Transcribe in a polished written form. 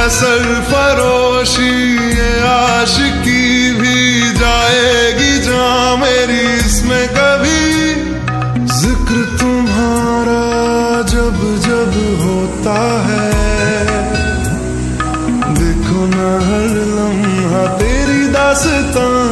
सरफरोशी ये आशिकी भी जाएगी जहाँ मेरी इसमें कभी जिक्र तुम्हारा जब जब होता है। देखो ना हर लम्हा तेरी दास्तां